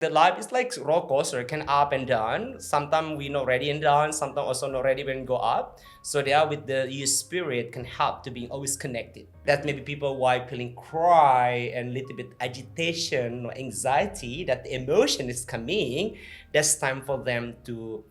The life is like roller coaster, can up and down. Sometimes we not ready and down, sometimes also not ready when go up. So there with the your spirit can help to being always connected. That maybe people why feeling cry and little bit agitation or anxiety that the emotion is coming. That's time for them to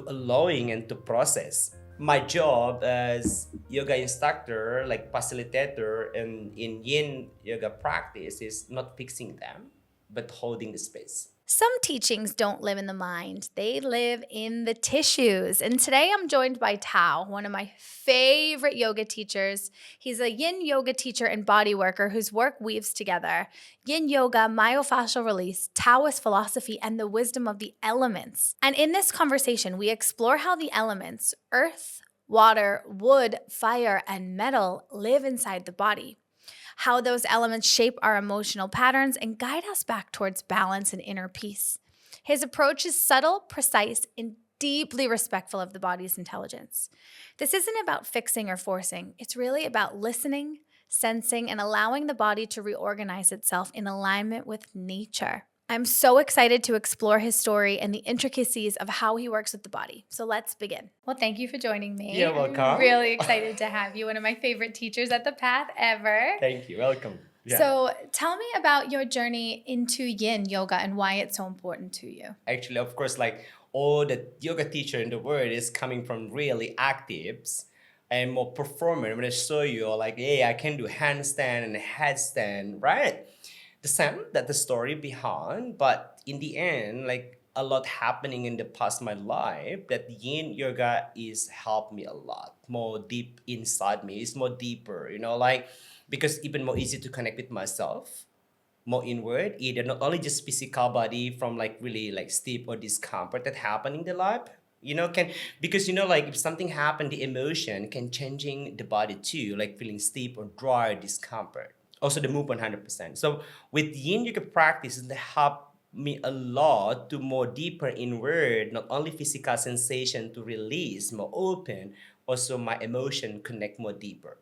allowing and to process. My job as yoga instructor, like facilitator in Yin Yoga practice is not fixing them, but holding the space. Some teachings don't live in the mind, they live in the tissues. And today I'm joined by Tao, one of my favorite yoga teachers. He's a Yin Yoga teacher and bodyworker whose work weaves together Yin Yoga, myofascial release, Taoist philosophy, and the wisdom of the elements. And in this conversation, we explore how the elements, earth, water, wood, fire, and metal live inside the body, how those elements shape our emotional patterns and guide us back towards balance and inner peace. His approach is subtle, precise, and deeply respectful of the body's intelligence. This isn't about fixing or forcing. It's really about listening, sensing, and allowing the body to reorganize itself in alignment with nature. I'm so excited to explore his story and the intricacies of how he works with the body. So let's begin. Well, thank you for joining me. You're welcome. I'm really excited to have you, one of my favorite teachers at the path ever. Thank you. Welcome. Yeah. So tell me about your journey into Yin Yoga and why it's so important to you. Actually, of course, like all the yoga teacher in the world is coming from really actives and more performer. When I show you, like, hey, I can do handstand and headstand, right? The same that the story behind, but in the end, like a lot happening in the past my life that Yin Yoga is helped me a lot more deep inside me. It's more deeper, like because even more easy to connect with myself, more inward, either not only just physical body from like really like steep or discomfort that happen in the life. Can because like if something happened, the emotion can changing the body too, like feeling steep or dry or discomfort. Also the move 100%. So with Yin Yoga practice, it helped me a lot to more deeper inward, not only physical sensation to release, more open, also my emotion connect more deeper.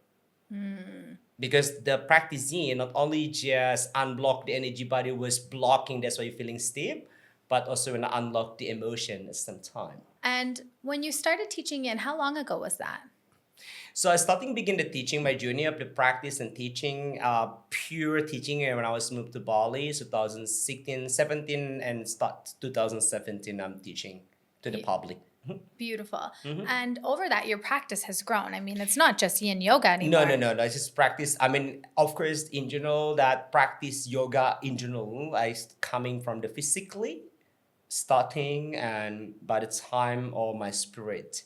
Because the practice Yin not only just unblock the energy body was blocking, that's why you're feeling stiff, but also when I unlock the emotion at some time. And when you started teaching Yin, how long ago was that? So I started begin the teaching, my journey of the practice and teaching, pure teaching when I was moved to Bali, 2016, 17, and start 2017, I'm teaching to the public. Beautiful. And over that, your practice has grown. I mean, it's not just Yin Yoga anymore. No. I just practice. I mean, of course, in general, that practice yoga in general is coming from the physically starting and by the time of my spirit.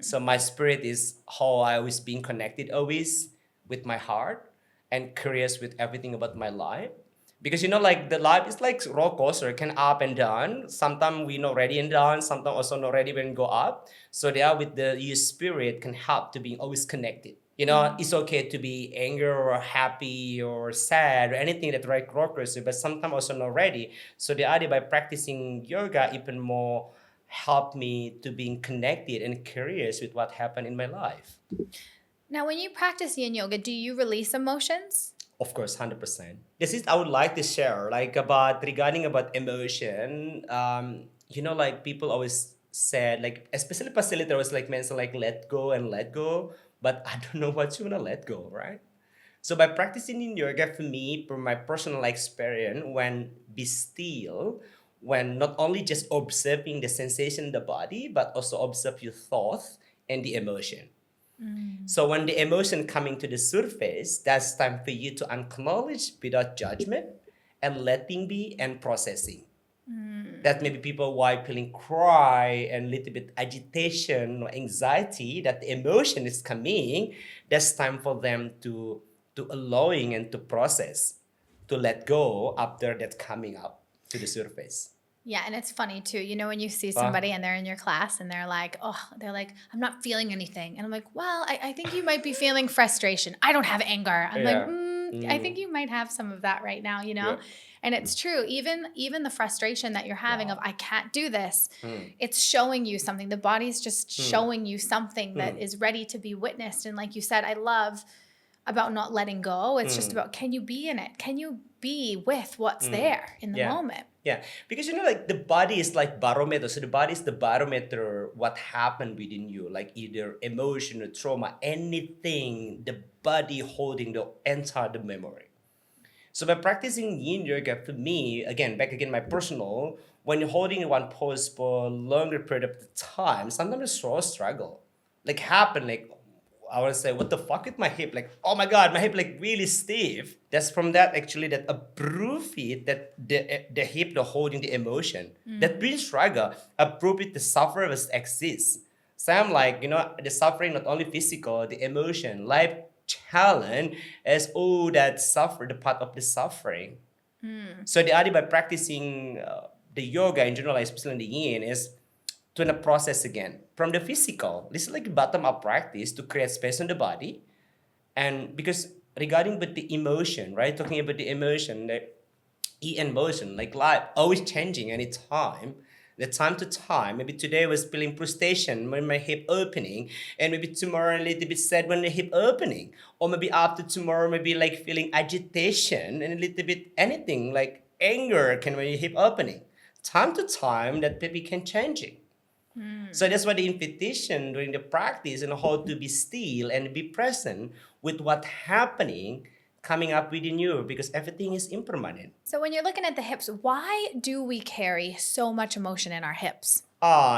So my spirit is how I always being connected always with my heart and curious with everything about my life. Because like the life is like roller coaster, can up and down. Sometimes we not ready and down, sometimes also not ready when go up. So there with the your spirit can help to be always connected. It's okay to be angry or happy or sad or anything that like roller coaster, but sometimes also not ready. So the idea by practicing yoga even more helped me to being connected and curious with what happened in my life. Now, when you practice Yin Yoga, do you release emotions? Of course, 100%. This is I would like to share like about regarding about emotion. Like people always said like especially facilitator was like mentioned like let go and let go, but I don't know what you wanna let go, right? So by practicing in yoga for me, from my personal experience, when be still, when not only just observing the sensation in the body, but also observe your thoughts and the emotion. So when the emotion coming to the surface, that's time for you to acknowledge without judgment and letting be and processing. That maybe people why feeling cry and little bit agitation or anxiety that the emotion is coming, that's time for them to allowing and to process, to let go after that coming up to the surface. Yeah, and it's funny too. When you see somebody and they're in your class and they're like, I'm not feeling anything. And I'm like, well, I think you might be feeling frustration. I don't have anger. I'm like, I think you might have some of that right now, Yeah. And it's true. Even the frustration that you're having of, I can't do this, it's showing you something. The body's just showing you something that is ready to be witnessed. And like you said, I love about not letting go. It's just about, can you be in it? Can you be with what's there in the moment? Yeah, because like the body is like barometer. So the body is the barometer what happened within you, like either emotion or trauma, anything. The body holding the entire the memory. So by practicing Yin Yoga, for me, again, back again, my personal, when you're holding one pose for a longer period of time, sometimes it's so struggle. Like happen, like I want to say, what the fuck with my hip? Like, oh my god, my hip like really stiff. That's from that actually that approve it that the hip, the holding the emotion. That really struggle. Approve it the suffer was exists. So I'm like, the suffering not only physical, the emotion, life challenge is all that suffer, the part of the suffering. So the idea by practicing the yoga in general, especially in the yin, is to the process again from the physical. This is like bottom up practice to create space in the body, and because regarding with the emotion, right? Talking about the emotion, the in motion, like life, always changing anytime. The time to time, maybe today I was feeling frustration when my hip opening, and maybe tomorrow a little bit sad when the hip opening, or maybe after tomorrow maybe like feeling agitation and a little bit anything like anger can when your hip opening. Time to time that maybe can changing. So that's why the invitation during the practice and how to be still and be present with what happening coming up within you because everything is impermanent. So when you're looking at the hips, why do we carry so much emotion in our hips?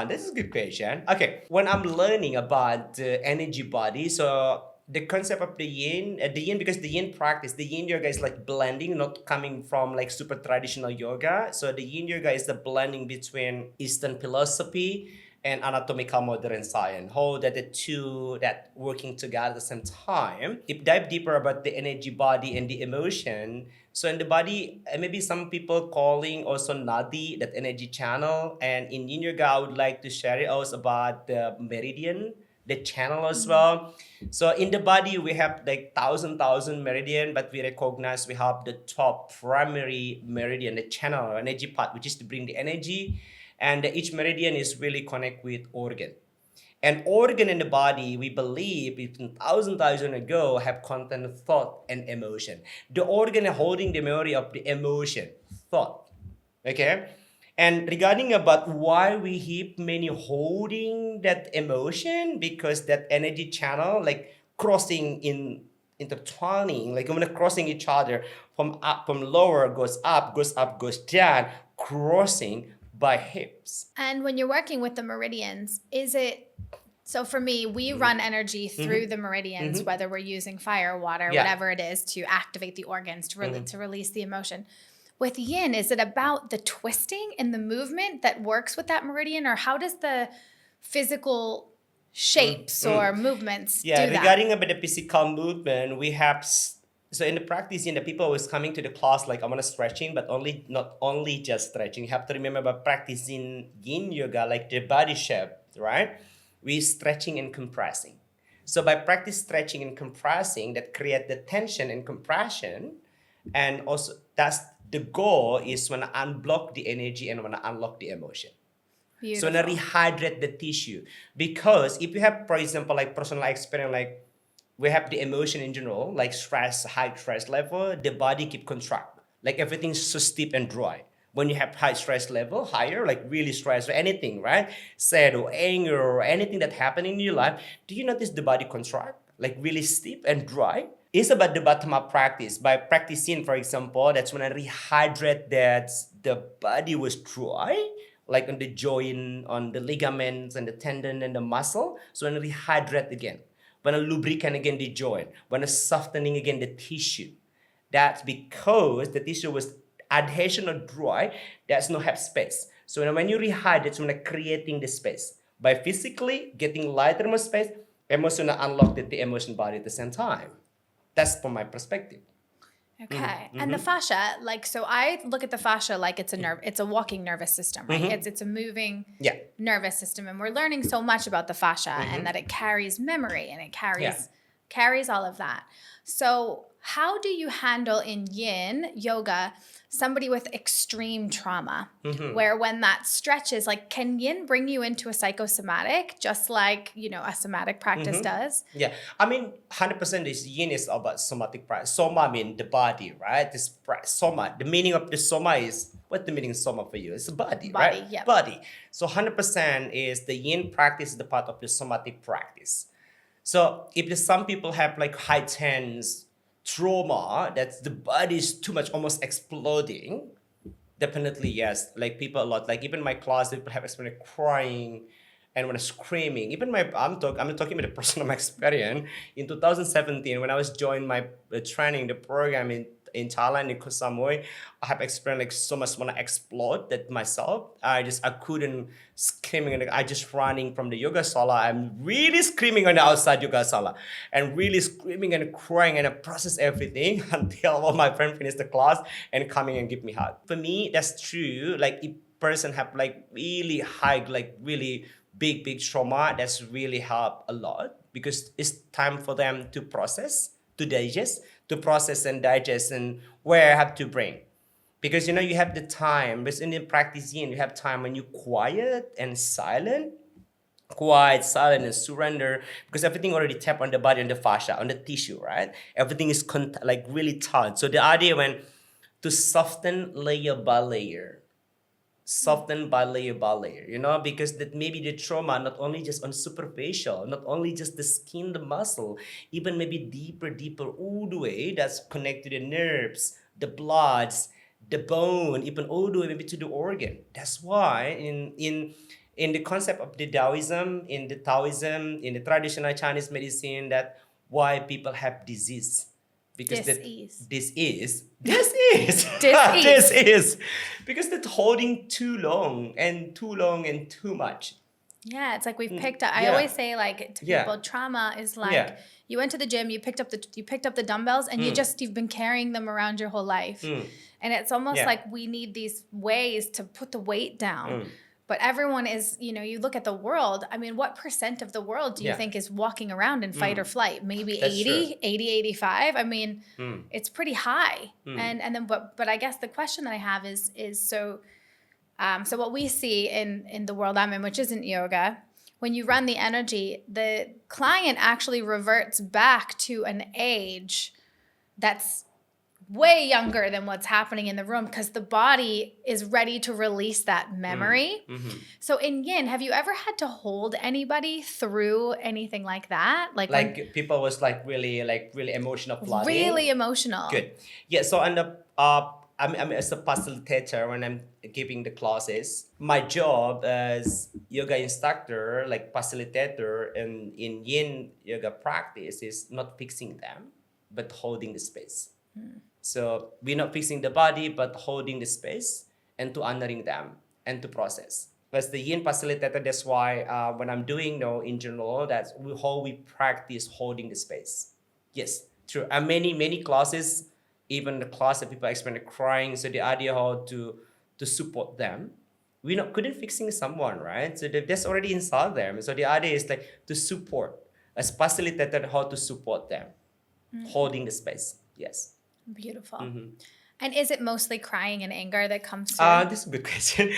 This is a good question. Okay, when I'm learning about the energy body, so the concept of the yin, because the yin practice, the yin yoga is like blending, not coming from like super traditional yoga. So the yin yoga is the blending between Eastern philosophy and anatomical modern science. How that the two that working together at the same time. If dive deeper about the energy body and the emotion, so in the body, maybe some people calling also nadi, that energy channel. And in Yin Yoga, I would like to share it also about the meridian, the channel as well. So in the body, we have like thousand meridian, but we recognize we have the top primary meridian, the channel energy part, which is to bring the energy. And each meridian is really connect with organ. An organ in the body, we believe, even thousand ago, have content thought and emotion. The organ holding the memory of the emotion, thought. Okay? And regarding about why we keep many holding that emotion, because that energy channel, like crossing in intertwining, like when crossing each other from up, from lower goes up, goes down, crossing by hips. And when you're working with the meridians, is it so for me, we run energy through the meridians, whether we're using fire, water, whatever it is to activate the organs, to release the emotion. With yin, is it about the twisting and the movement that works with that meridian, or how does the physical shapes or movements do that? Regarding about the physical movement, we have so in the practice, the people always coming to the class like I'm gonna stretching, but not only just stretching. You have to remember about practicing Yin Yoga, like the body shape, right? We stretching and compressing. So by practice stretching and compressing, that create the tension and compression, and also that's the goal is when I unblock the energy and when I unlock the emotion. Beautiful. So when I rehydrate the tissue, because if you have, for example, like personal experience, like we have the emotion in general, like stress, high stress level, the body keep contract, like everything's so stiff and dry. When you have high stress level, higher, like really stress or anything, right? Sad or anger or anything that happened in your life, do you notice the body contract, like really stiff and dry? It's about the bottom up practice. By practicing, for example, that's when I rehydrate that the body was dry, like on the joint, on the ligaments and the tendon and the muscle. So when I rehydrate again, when I lubricate again the joint, when I softening again the tissue. That's because the tissue was adhesion or dry, there's no have space. So when you rehydrate, it's when creating the space. By physically getting lighter more space, emotional unlock the emotion body at the same time. That's from my perspective. Okay. And the fascia, like, so I look at the fascia like it's a nerve, it's a walking nervous system, right? It's a moving nervous system. And we're learning so much about the fascia and that it carries memory and it carries all of that. So how do you handle in yin yoga somebody with extreme trauma, where when that stretches, like, can yin bring you into a psychosomatic just like, a somatic practice does? Yeah, I mean, 100% this yin is about somatic practice. Soma mean the body, right? Soma, the meaning of the soma is, what the meaning of soma for you? It's the body, Body, right? yep. Body. So 100% is the yin practice is the part of the somatic practice. So if some people have like high tense trauma, that the body is too much, almost exploding, definitely yes. Like people a lot, like even my class, people have experience crying and when screaming. Even I'm talking about a personal experience. In 2017, when I was joined my training, the program in Thailand, in Koh Samui, I have experienced like so much when I explode that myself. I couldn't screaming, and I just running from the yoga sala. I'm really screaming on the outside yoga sala and really screaming and crying, and I process everything until all my friend finished the class and coming and give me hug. For me, that's true. Like if person have like really high, like really big trauma, that's really help a lot because it's time for them to process, to digest, to process and digest, and where I have to bring. Because you have the time, but in the practice yin, you have time when you quiet and silent, quiet, silent, and surrender, because everything already tap on the body, on the fascia, on the tissue, right? Everything is like really tight. So the idea when to soften layer by layer, soften by layer, because that maybe the trauma not only just on superficial, not only just the skin, the muscle, even maybe deeper all the way that's connected to the nerves, the bloods, the bone, even all the way maybe to the organ. That's why in the concept of the Taoism, in the traditional Chinese medicine, that why people have disease, because that Dis-ease. this is this Dis-ease. is because that's holding too long and too much. Yeah, it's like we've picked up. I Yeah. always say, like, to Yeah. people, trauma is like Yeah. you went to the gym, you picked up the dumbbells, and you've been carrying them around your whole life. And it's almost Yeah. like we need these ways to put the weight down. But everyone is, you look at the world. I mean, what % of the world do you Yeah. think is walking around in fight or flight? Maybe That's 85. I mean, it's pretty high. And then, but I guess the question that I have is so what we see in the world I'm in, which isn't yoga, when you run the energy, the client actually reverts back to an age that's way younger than what's happening in the room, because the body is ready to release that memory. So in yin, have you ever had to hold anybody through anything like that? Like people was like really emotional flooding. Really emotional. Good. Yeah. So on the I'm as a facilitator when I'm giving the classes. My job as yoga instructor, like facilitator, in Yin yoga practice is not fixing them, but holding the space. So we're not fixing the body, but holding the space and to honoring them and to process. As the Yin facilitator, that's why when I'm doing in general, that's how we practice holding the space. Yes, true. And many classes, even the class that people experience crying. So the idea how to support them. We not couldn't fixing someone, right? So that's already inside them. So the idea is like to support, as facilitator, how to support them, holding the space. Yes. Beautiful. And is it mostly crying and anger that comes through? This is a good question.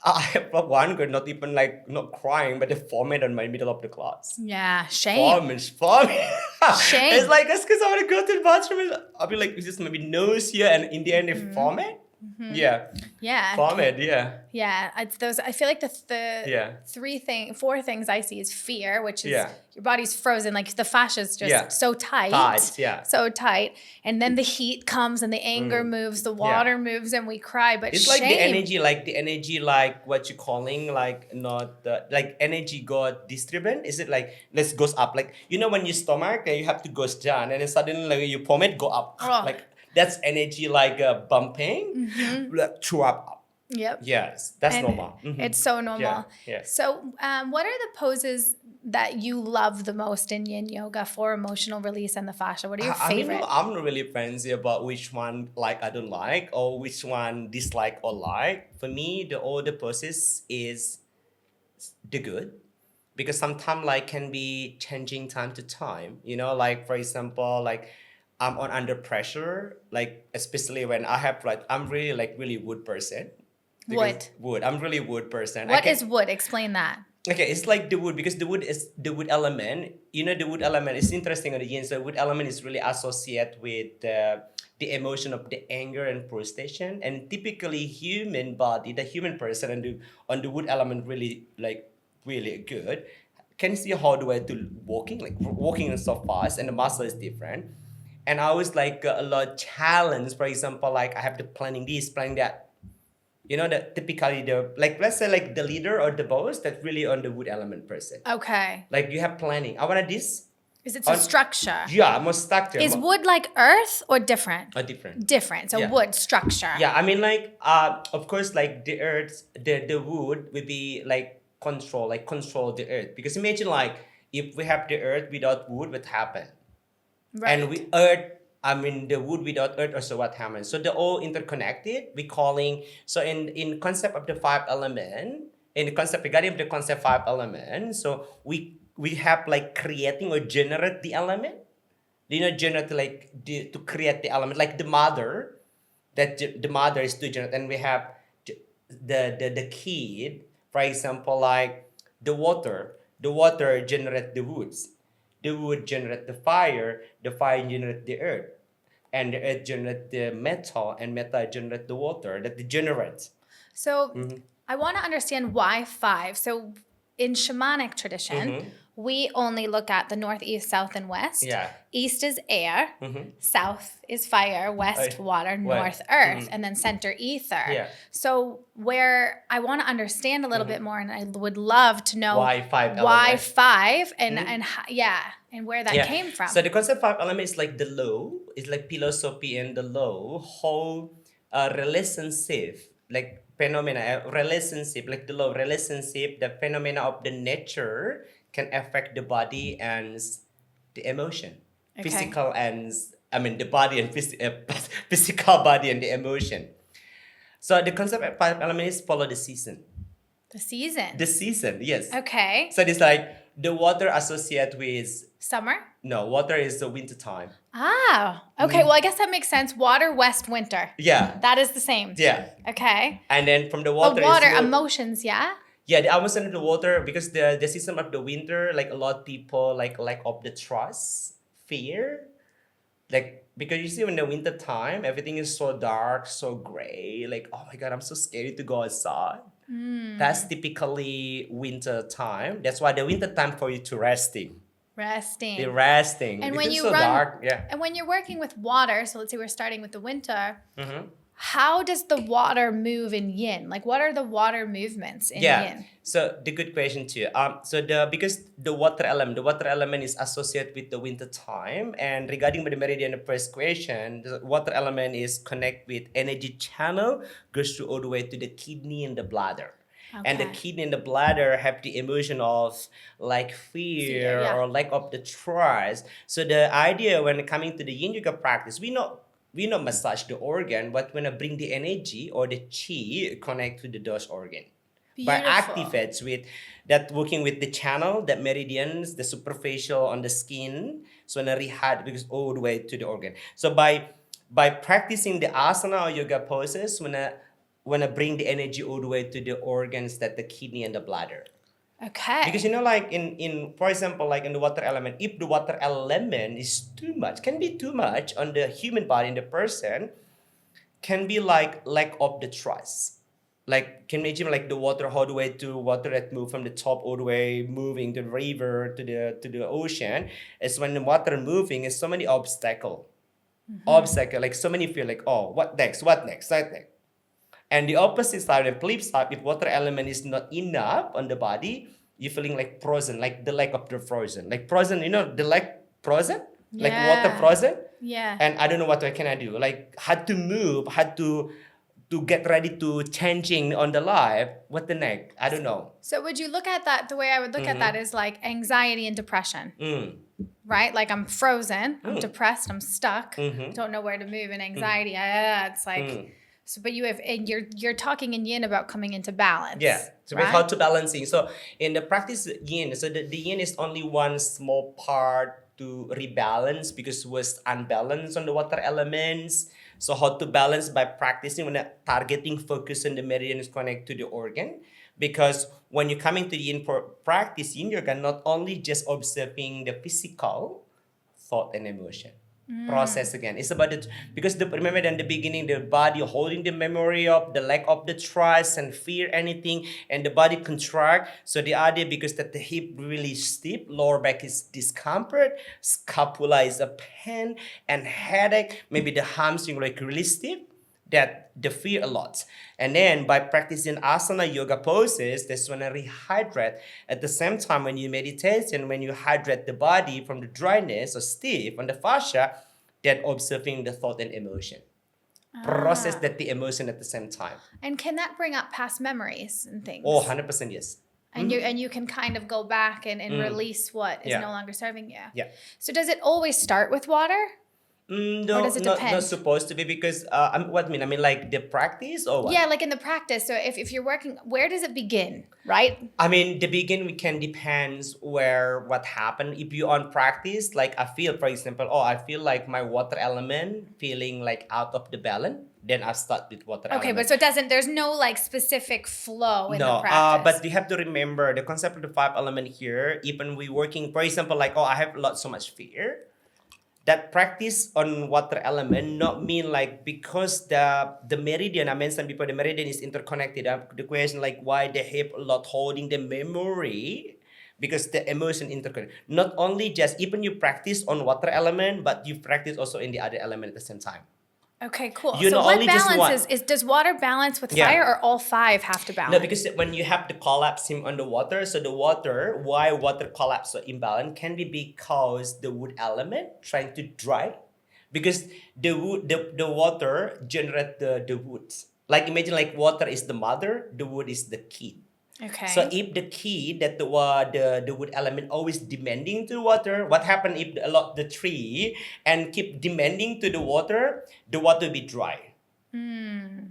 I have one girl not even like not crying, but they vomit on my middle of the class. Yeah, shame. Vomit. Shame. It's like it's because I want to go to the bathroom. I'll be like, it's just maybe nose here, and in the end, they vomit. Yeah. Yeah. Vomit. Yeah. Yeah, it's those. I feel like the Yeah. four things I see is fear, which is Yeah. your body's frozen, like the fascia is just Yeah. so tight. Tight, yeah. So tight, and then the heat comes and the anger moves, the water moves, and we cry. But It's shame. like the energy, like what you calling, like not the like energy got distributed. Is it like let's goes up, like when your stomach you have to goes down, and then suddenly like your vomit go up, Oh. like that's energy like bumping, like throw up. Yep. Yes, that's And normal. It's so normal. Yeah. So, what are the poses that you love the most in Yin Yoga for emotional release and the fascia? What are your favorite? I'm not really fancy about which one like I don't like or which one dislike or like. For me, the older poses is the good, because sometimes like can be changing time to time. Like for example, like I'm on under pressure, like especially when I have like I'm really like really wood person. Because wood. I'm really wood person. What is wood? Explain that. Okay, it's like the wood because the wood is the wood element. You know, the wood element is interesting on the yin. So wood element is really associated with the emotion of the anger and frustration. And typically, human body, the human person, and on the wood element really like really good. Can see how the way to walking like walking so fast, and the muscle is different. And I was like a lot challenge. For example, like I have to planning this, planning that. You know that typically the like let's say like the leader or the boss that's really on the wood element person. Okay. Like you have planning. I want this. Is it a structure? Yeah, more structure. Is wood like earth or different? Different. Different. So Yeah. wood structure. Yeah, I mean like of course like the earth the wood will be like control the earth because imagine like if we have the earth without wood, what happen? Right. And we earth I mean the wood without earth also what happens. So they're all interconnected. We calling so in concept of the five element, in the concept regarding the concept five element, so we have like creating or generate the element. You know, generate like to create the element, like the mother, that the mother is to generate, and we have the kid, for example, like the water generate the woods, the wood generate the fire generate the earth, and the earth generate the metal, and metal generate the water that they generate. So I want to understand why 5. So in shamanic tradition, we only look at the north, east, south, and west. Yeah. East is air, south is fire, west water, north earth, and then center ether. Yeah. So where I want to understand a little bit more, and I would love to know Why 5 why elements? 5 and where that came from. So the concept five element is like the law, it's like philosophy and the law, whole relationship, like phenomena, relationship, like the law relationship, the phenomena of the nature can affect the body and the emotion, physical and I mean the body and physical body and the emotion. So the concept of five element is follow the season. The season. The season, yes. Okay. So it's like the water associated with Summer? no, water is the winter time. Ah, okay. Well, I guess that makes sense. Water, west, winter. Yeah. That is the same. Yeah. Okay. And then from the water But water, is emotions, yeah? yeah, the emotion of the water because the season of the winter, like a lot of people like of the trust, fear. Like because you see when the winter time, everything is so dark, so gray, like oh my god, I'm so scared to go outside. That's typically winter time. That's why the winter time for you to resting. Resting. The resting. And because when you it's so run, dark, yeah. and when you're working with water, so let's say we're starting with the winter, how does the water move in yin? Like what are the water movements in yin? So the good question too. So because the water element is associated with the winter time, and regarding the meridian, the first question, the water element is connect with energy channel, goes through all the way to the kidney and the bladder. And the kidney and the bladder have the emotion of like fear or lack of the trust. So the idea when coming to the yin yoga practice, we not massage the organ, but when I bring the energy or the chi connect to the those organ. By activates with that working with the channel, the meridians, the superficial on the skin, so when I rehab because all the way to the organ. So by practicing the asana or yoga poses, when I bring the energy all the way to the organs that the kidney and the bladder. Okay. Because you know, like in for example, like in the water element, if the water element is too much, can be too much on the human body in the person, can be like lack of the trust. Like can imagine like the water all the way to water that move from the top all the way moving to the river to the ocean. Is when the water moving is so many obstacle, like so many feel like oh what next. And the opposite side, the flip side, if water element is not enough on the body, you're feeling like frozen, like the lack of the frozen. Like frozen, you know, the like frozen? Like water frozen? Yeah. And I don't know what can I do. Like had to move, had to get ready to changing on the life. What the next? I don't know. So would you look at that, the way I would look at that is like anxiety and depression. Right? Like I'm frozen, I'm depressed, I'm stuck, don't know where to move, and anxiety, it's like... So, but you have, and you're talking in yin about coming into balance. Yeah. So right? how to balancing. So in the practice yin, so the yin is only one small part to rebalance because was unbalanced on the water elements. So how to balance by practicing when targeting focus on the meridians connect to the organ. Because when you're coming to yin practice yin yoga, not only just observing the physical thought and emotion process again. It's about it because remember in the beginning the body holding the memory of the lack of the trust and fear anything and the body contract. So the idea because that the hip really stiff, lower back is discomfort, scapula is a pain and headache, maybe the hamstring like really stiff. That the fear a lot. And then by practicing asana yoga poses, that's when I rehydrate. At the same time, when you meditate and when you hydrate the body from the dryness or stiff on the fascia, then observing the thought and emotion. Process that the emotion at the same time. And can that bring up past memories and things? Oh, 100% yes. And you can kind of go back and release what is no longer serving you. Yeah. So does it always start with water? No, or does it depend? not supposed to be because what I mean like the practice or what? Yeah, like in the practice. So if you're working, where does it begin, right? I mean, the begin we can depends where what happened. If you on practice, like I feel, for example, I feel like my water element feeling like out of the balance. Then I start with water Okay, element. but so it doesn't. There's no like specific flow in the No, practice. but you have to remember the concept of the 5 element here. Even we working, for example, like I have so much fear. That practice on water element not mean like because the meridian I mentioned before the meridian is interconnected. The question like why the hip a lot holding the memory because the emotion interconnected. Not only just even you practice on water element, but you practice also in the other element at the same time. Okay, cool. You so know, what only just balance one. is does water balance with Yeah. fire or all 5 have to balance? No, because when you have the collapse him on the water, so the water, why water collapse or imbalance can be because the wood element trying to dry, because the wood, the water generate the woods. Like imagine like water is the mother, the wood is the kid. Okay. So if the key that the wood element always demanding to water, what happen if a lot the tree and keep demanding to the water will be dry.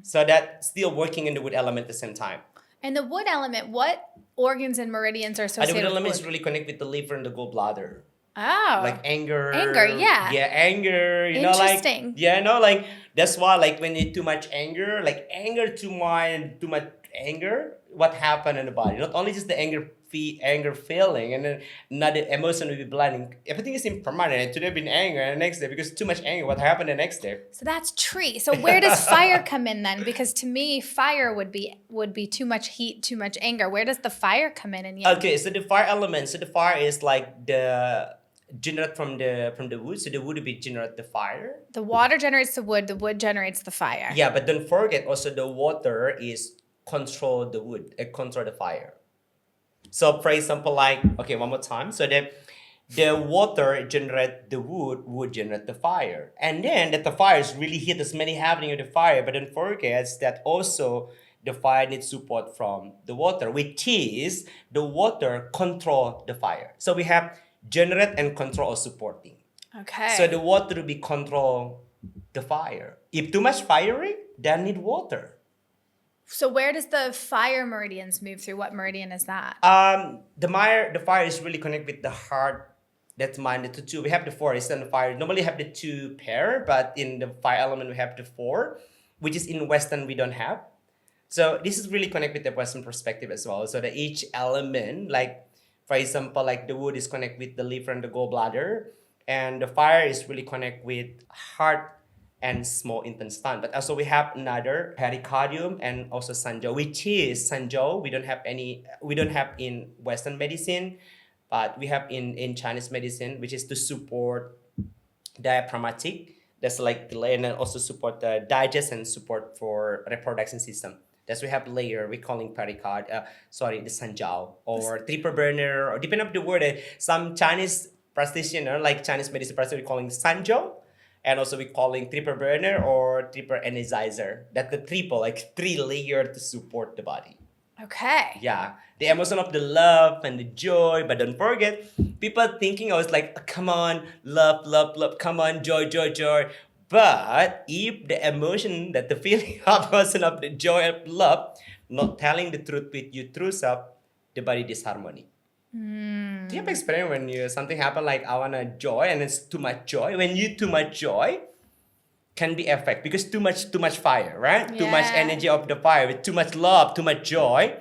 So that still working in the wood element at the same time. And the wood element, what organs and meridians are And the associated wood with element wood? is really connect with the liver and the gallbladder. Oh. Like anger. Anger, yeah. Yeah, anger. You know, like Interesting. yeah, no, like that's why like when you too much anger, like anger too much anger, what happened in the body? Not only just the anger feeling and then another emotion will be blinding. Everything is impermanent. Today been anger and the next day because too much anger, what happened the next day? So that's tree. So where does fire come in then? Because to me, fire would be too much heat, too much anger. Where does the fire come in? And Okay, so the fire element, so the fire is like the generate from the wood, so the wood will be generate the fire. the water generates the wood generates the fire. Yeah, but don't forget also the water is control the wood, control the fire. So for example, like okay, one more time. So the water generate the wood generate the fire, and then that the fire is really heat as many happening with the fire. But don't forget that also the fire needs support from the water, which is the water control the fire. So we have generate and control or supporting. Okay. So the water will be control the fire. If too much firing, then need water. So where does the fire meridians move through? What meridian is that? The fire is really connected with the heart. That's mine. The two. We have the forest and the fire. Normally have the 2 pair, but in the fire element we have the 4, which is in Western we don't have. So this is really connected with the Western perspective as well. So that each element, like for example, like the wood is connected with the liver and the gallbladder, and the fire is really connect with heart and small intestine. But also we have another pericardium and also sanjiao, which is sanjiao. We don't have in Western medicine, but we have in Chinese medicine, which is to support diaphragmatic. That's like the layer, and then also support the digestion, support for reproduction system. That's we have layer we calling pericard. The sanjiao or triple burner, or depending on the word. Some Chinese practitioner, like Chinese medicine practitioner, we calling sanjiao. And also we calling triple burner or triple energizer. That's the triple, like 3 layer to support the body. Okay. Yeah, the emotion of the love and the joy. But don't forget, people thinking I was like, come on, love, love, love, come on, joy, joy, joy. But if the emotion, that the feeling of emotion of the joy of love, not telling the truth with your true self, the body disharmony. Do you have experience when you something happen like I wanna joy and it's too much joy? When you too much joy can be effect because too much fire, right? Too much Yeah. energy of the fire with too much love, too much joy,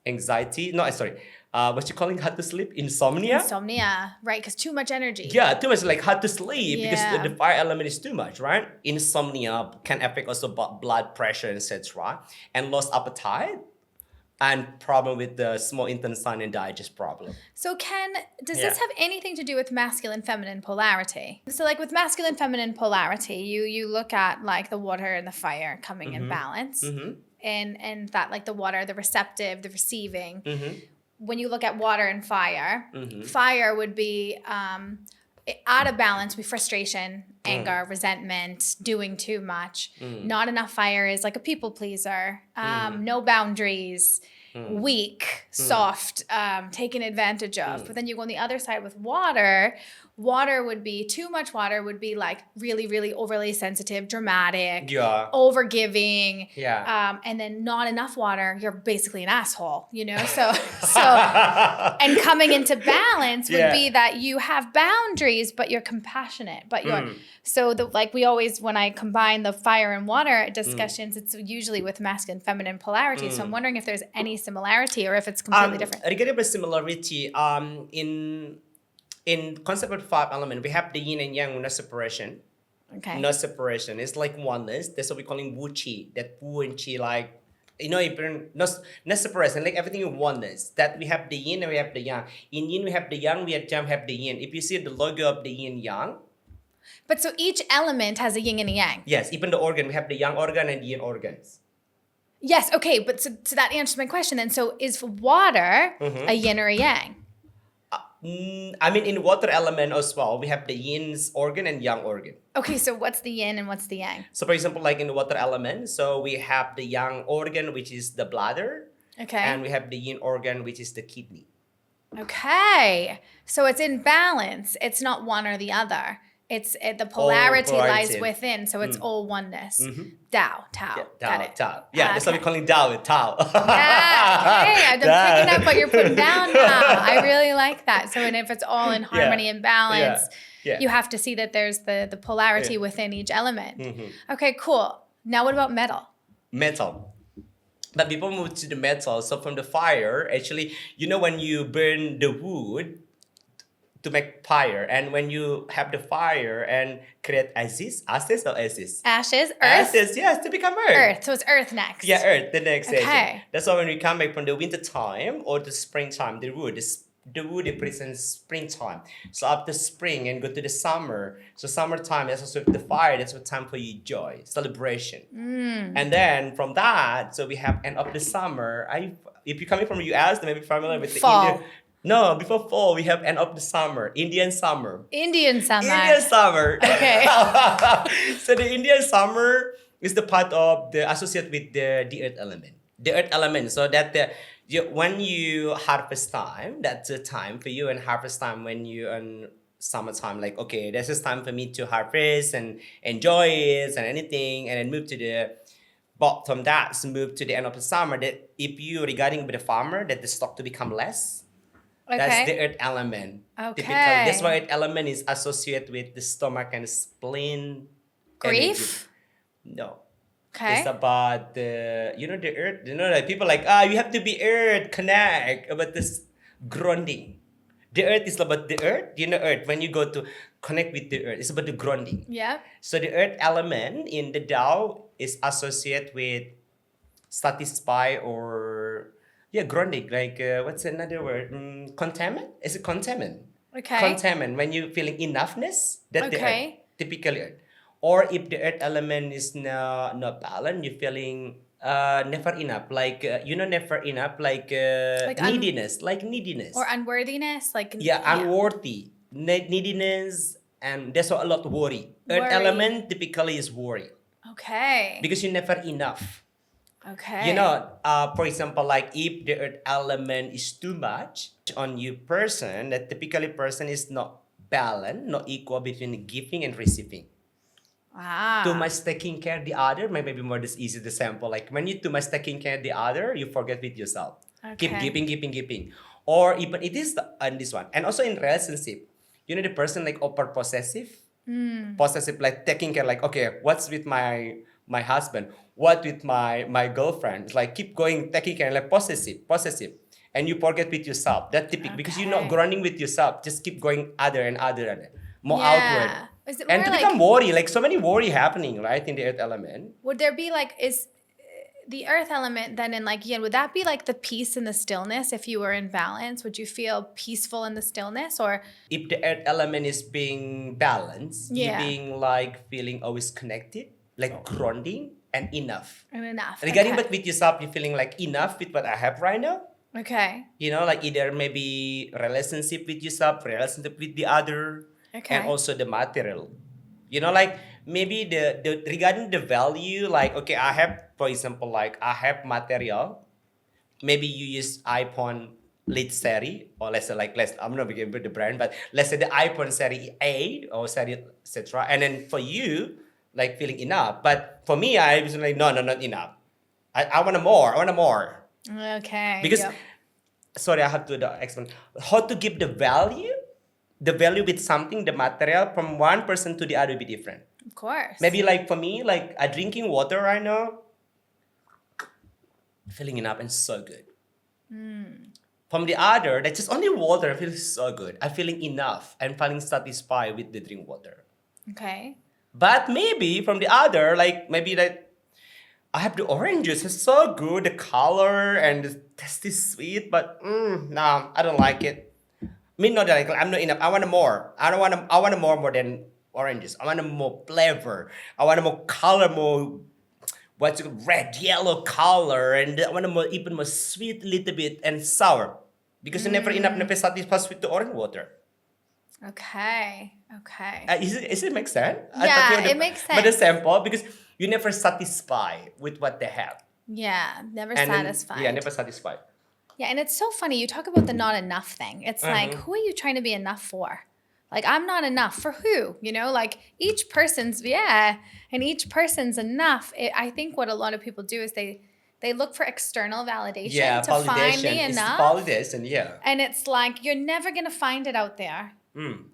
anxiety. No, sorry. What you calling hard to sleep? Insomnia. Insomnia, right? Because too much energy. Yeah, too much like hard to sleep because Yeah. the fire element is too much, right? Insomnia can affect also blood pressure, etc. And lost appetite and problem with the small intestine and digest problem. So does Yeah. this have anything to do with masculine feminine polarity? So like with masculine feminine polarity, you look at like the water and the fire coming in balance. And that like the water, the receptive, the receiving. When you look at water and fire, fire would be out of balance with frustration, anger, resentment, doing too much. Not enough fire is like a people pleaser, no boundaries, weak, soft, taken advantage of. But then you go on the other side with water. Water would be too much water would be like really, really overly sensitive, dramatic, overgiving. Yeah. And then not enough water, you're basically an asshole, you know? So and coming into balance would be that you have boundaries, but you're compassionate, but you're like we always, when I combine the fire and water discussions, it's usually with masculine feminine polarity. So I'm wondering if there's any similarity or if it's completely different. Regarding the similarity, in concept of five element, we have the yin and yang, no separation. Okay. No separation. It's like oneness. That's what we calling wu qi. That wu and qi, like, you know, no separation. Like everything in oneness. That we have the yin and we have the yang. In yin we have the yang. We have the yin. If you see the logo of the yin yang. But so each element has a yin and a yang. Yes. Even the organ, we have the yang organ and the yin organs. Yes. Okay. But so that answers my question. Then, so is water a yin or a yang? I mean, in water element as well, we have the yin's organ and yang organ. Okay, so what's the yin and what's the yang? So, for example, like in the water element, so we have the yang organ, which is the bladder. Okay. And we have the yin organ, which is the kidney. Okay. So it's in balance. It's not one or the other. It's the polarity lies within. So it's all oneness. Tao. Yeah, Got it. Tao. Yeah, that's what we're calling Tao with Tao. Yeah. Hey, I'm picking up what you're putting down now. I really like that. So and if it's all in harmony and balance, you have to see that there's the polarity within each element. Okay, cool. Now what about metal? Metal. But before we move to the metal, so from the fire, actually, you know when you burn the wood to make fire, and when you have the fire and create ashes or ashes? Ashes, earth? Ashes, yes, to become earth. Earth, so it's earth next. Yeah, earth, the next stage. Okay. That's why when we come back from the winter time or the springtime, the wood represents springtime. So after spring and go to the summer, so summertime, that's also the fire, that's what time for you joy, celebration. And then from that, so we have end of the summer. If you're coming from the US, then maybe familiar with the Fall. Indian. No, before fall, we have end of the summer, Indian summer. Indian summer. Indian summer. Okay. So the Indian summer is the part of the associated with the earth element. The earth element, so that when you harvest time, that's the time for you, and harvest time when you on summertime, like, okay, this is time for me to harvest and enjoy it and anything, and then move to the bottom that, so move to the end of the summer, that if you regarding with the farmer, that the stock to become less. Okay. That's the earth element. Okay. Typically. That's why earth element is associated with the stomach and spleen. Grief? No. Okay. It's about the earth. Like people like, you have to be earth, connect. About this grounding. The earth is about the earth. Earth, when you go to connect with the earth, it's about the grounding. Yeah. So the earth element in the Tao is associated with satisfy or grounding. Like, what's another word? Contentment? Is it contentment? Okay. Contentment. When you feeling enoughness, that's the Okay. earth. Typically earth. Or if the earth element is not balanced, you're feeling never enough. Like, never enough. Like neediness. Like neediness. Or unworthiness, like unworthy. Neediness, and there's a lot of worry. Earth Worry. element typically is worry. Okay. Because you're never enough. Okay. For example, like if the earth element is too much on you person, that typically person is not balanced, not equal between giving and receiving. Too much taking care of the other, maybe more this easy to sample. Like when you too much taking care of the other, you forget with yourself. Keep Okay. giving. Or even it is on this one. And also in relationship, you know the person like over possessive, like taking care, like, okay, what's with my husband, what with my girlfriend? It's like keep going taking care, like possessive, and you forget with yourself. That typical, because you're not Okay. grounding with yourself, just keep going other and other and more outward, Yeah. Is it and more to like, become worry, like so many worry happening, right, in the earth element. would there be like, is the earth element then in like yin, would that be like the peace and the stillness? If you were in balance, would you feel peaceful in the stillness? Or If the earth element is being balanced, you yeah, being like feeling always connected, like grounding and enough. and enough. Regarding Okay. but with yourself, you're feeling like enough with what I have right now. Okay. You know, like either maybe relationship with yourself, relationship with the other, and Okay. also the material. You know, like maybe the regarding the value, like okay, I have, for example, like I have material. Maybe you use iPhone lead series, or let's say like let's I'm not beginning with the brand, but let's say the iPhone series 8 or series etc. And then for you, like feeling enough. But for me, I was like, no, not enough. I want more. I want more. Okay. Because Yep. sorry, I have to explain how to give the value with something, the material from one person to the other will be different. Of course. Maybe like for me, like I drinking water right now, feeling enough and so good. From the other, that's just only water, feels so good. I'm feeling enough and feeling satisfied with the drink water. Okay. But maybe from the other, like maybe that I have the oranges. It's so good, the color and the taste is sweet, but no, I don't like it. Me not like I'm not enough. I want more. I don't want. I want more than oranges. I want more flavor. I want more color, more what's it, red, yellow color, and I want more even more sweet, little bit and sour, because you never enough, never satisfied with the orange water. Okay. Okay. Is it make sense? I'm talking Yeah, about it makes but the sense. sample, because you never satisfied with what they have, Yeah, never and then yeah, satisfied. never satisfied. Yeah, and it's so funny. You talk about the not enough thing. It's like, Uh-huh. who are you trying to be enough for? Like, I'm not enough for who? You know, like each person's, yeah, and each person's enough. I think what a lot of people do is they look for external validation Yeah, to find the validation. It's the enough. validation. Yeah. And it's like, you're never going to find it out there.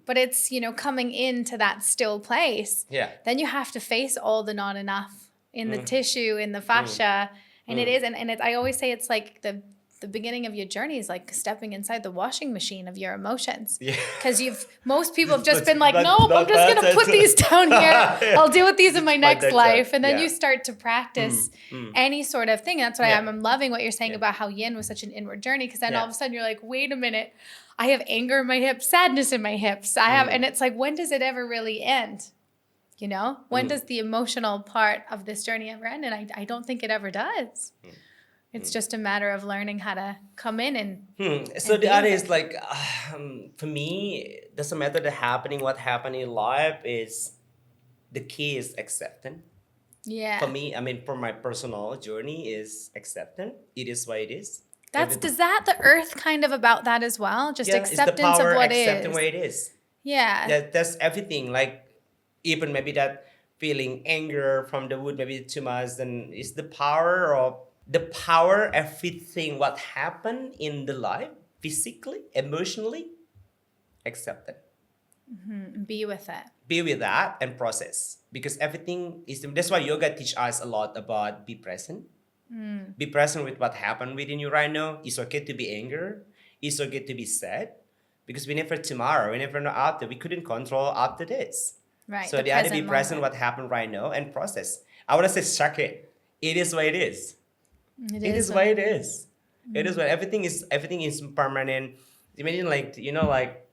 But it's, coming into that still place. Yeah. Then you have to face all the not enough in the tissue, in the fascia. And it is, and I always say it's like the beginning of your journey is like stepping inside the washing machine of your emotions. Yeah. Because most people have just But- been like, but- nope, I'm but just going to that's- put these down here. I'll deal with these in my Just find next that life. out. And then Yeah. you start to practice any sort of thing. That's why Yeah. I'm loving what you're saying Yeah. about how yin was such an inward journey. Because then all of Yeah. a sudden you're like, wait a minute, I have anger in my hips, sadness in my hips. And it's like, when does it ever really end? When does the emotional part of this journey ever end? And I don't think it ever does. It's just a matter of learning how to come in and So and the be other with is like, for me, it doesn't matter the happening, what happened in life is the key is acceptance. yeah. For me, I mean, for my personal journey is acceptance. It is what it is. Is that the earth kind of about that as well? Just Yeah, it's the acceptance power of what accepting is. what it is. Yeah. That's everything. Like even maybe that feeling anger from the wood, maybe too much, then it's the power everything what happened in the life, physically, emotionally, accept it. Be with it. Be with that and process. Because everything is that's why yoga teach us a lot about be present. Be present with what happened within you right now. It's okay to be angry. It's okay to be sad. Because we never tomorrow, we never know after. We couldn't control after this. Right. So they had to be present what happened right now and process. I want to say suck it. It is what it is. It is what it is. It is what everything is permanent. Imagine like like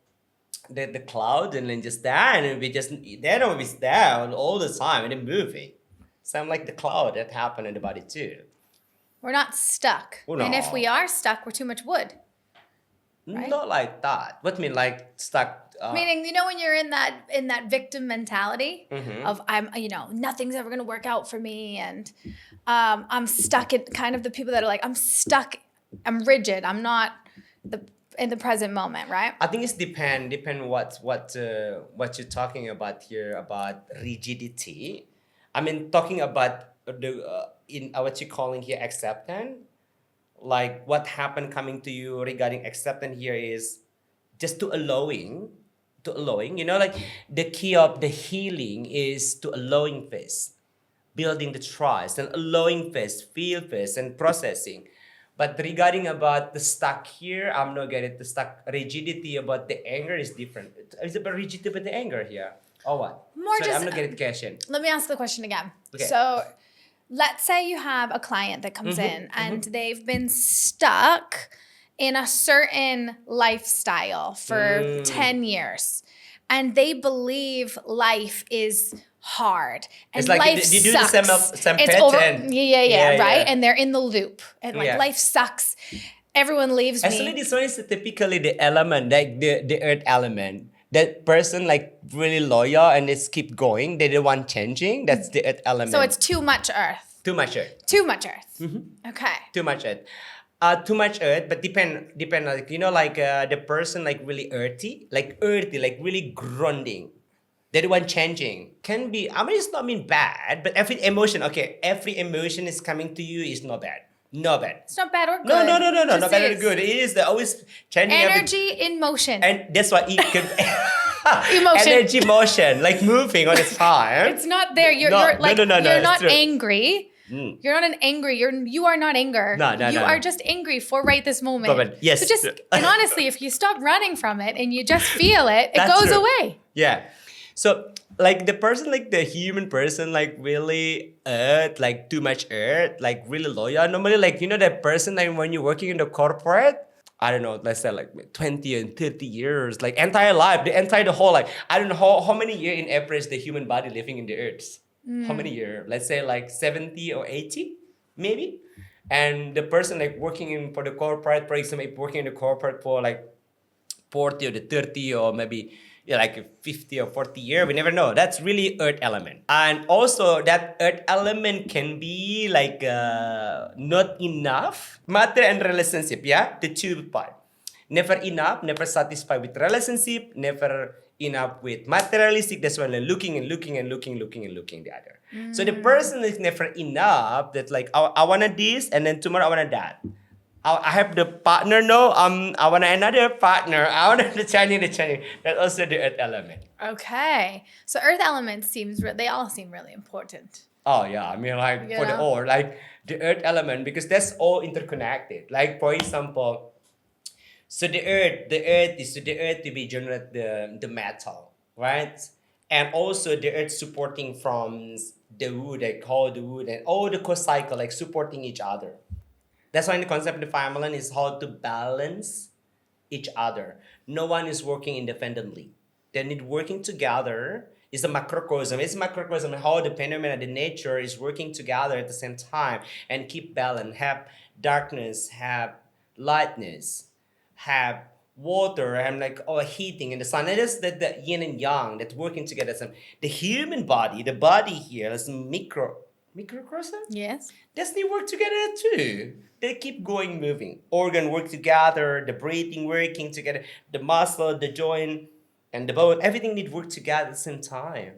the cloud and then just there and we just they're always there all the time in the movie. So I'm like the cloud that happened in the body too. We're not stuck. Oh, And if no. we are stuck, we're too much wood. Right? Not like that. What mean like stuck? Meaning, when you're in that victim mentality of I'm, nothing's ever gonna work out for me, and I'm stuck at kind of the people that are like, I'm stuck, I'm rigid, I'm not in the present moment, right? I think it's depend what you're talking about here about rigidity. I mean talking about the in what you're calling here acceptance. like what happened coming to you regarding acceptance here is just to allowing, like the key of the healing is to allowing first, building the trust and allowing first, feel first and processing. But regarding about the stuck here, I'm not getting the stuck rigidity about the anger is different. It's about rigidity about the anger here. Or what? More Sorry, just I'm not getting the question. let me ask the question again. Okay. So let's say you have a client that comes in and they've been stuck in a certain lifestyle for 10 years and they believe life is hard and It's like life you do the sucks. same It's pattern. yeah, right? Yeah. And they're in the loop and like Yeah. life sucks. Everyone leaves Actually, me. this one is typically the element, like the earth element. That person like really loyal and just keep going. They don't want changing. That's the earth element. So it's too much earth. too much earth. Too much earth. Okay. Too much earth. Too much earth, but depend like like the person like really earthy, like really grunting. They don't want changing. Can be. I mean, it's not mean bad, but every emotion. Okay, every emotion is coming to you is not bad. Not bad. It's not bad or good. No, Just not bad or is. good. It is. They're always changing Energy in motion. and that's why it could Emotion. energy motion, like moving on its time. It's not there. You're No, like no, you're it's not true. angry. You're not an angry. You are not anger. No, you no, are no. just angry for right this moment. But yes. So just and honestly, if you stop running from it and you just feel it, it That's goes true. away. Yeah. So like the person, like the human person, like really like too much earth, like really loyal. Normally, like that person, like when you're working in the corporate, I don't know, let's say like 20 and 30 years, like entire life, the whole life. I don't know how many years in average the human body living in the earth. How many years? Let's say like 70 or 80, maybe. And the person like working in for the corporate, for example, working in the corporate for like 40 or the 30 or maybe like 50 or 40 years, we never know. That's really earth element. And also that earth element can be like not enough. Matter and relationship, yeah? The two part. Never enough, never satisfied with relationship, never enough with materialistic. That's when they're looking and looking and looking the other. So the person is never enough. That's like, I want this and then tomorrow I want that. I have the partner. No, I want another partner. I want the Chinese. That's also the earth element. Okay. So earth elements they all seem really important. Oh yeah, I mean like for the all like the earth element because that's all interconnected. Like for example, so the earth is the earth to be generate the metal, right? And also the earth supporting from the wood, they call the wood and all the co-cycle like supporting each other. That's why the concept of the family is how to balance each other. No one is working independently. They need working together. It's a macrocosm. It's macrocosm how the phenomena, the nature is working together at the same time and keep balance. Have darkness, have lightness, have water, and like heating in the sun. It is that the yin and yang that's working together. So the human body, the body here is microcosm. Yes. Does they work together too? They keep going moving. Organ work together, the breathing working together, the muscle, the joint, and the bone, everything need work together at the same time.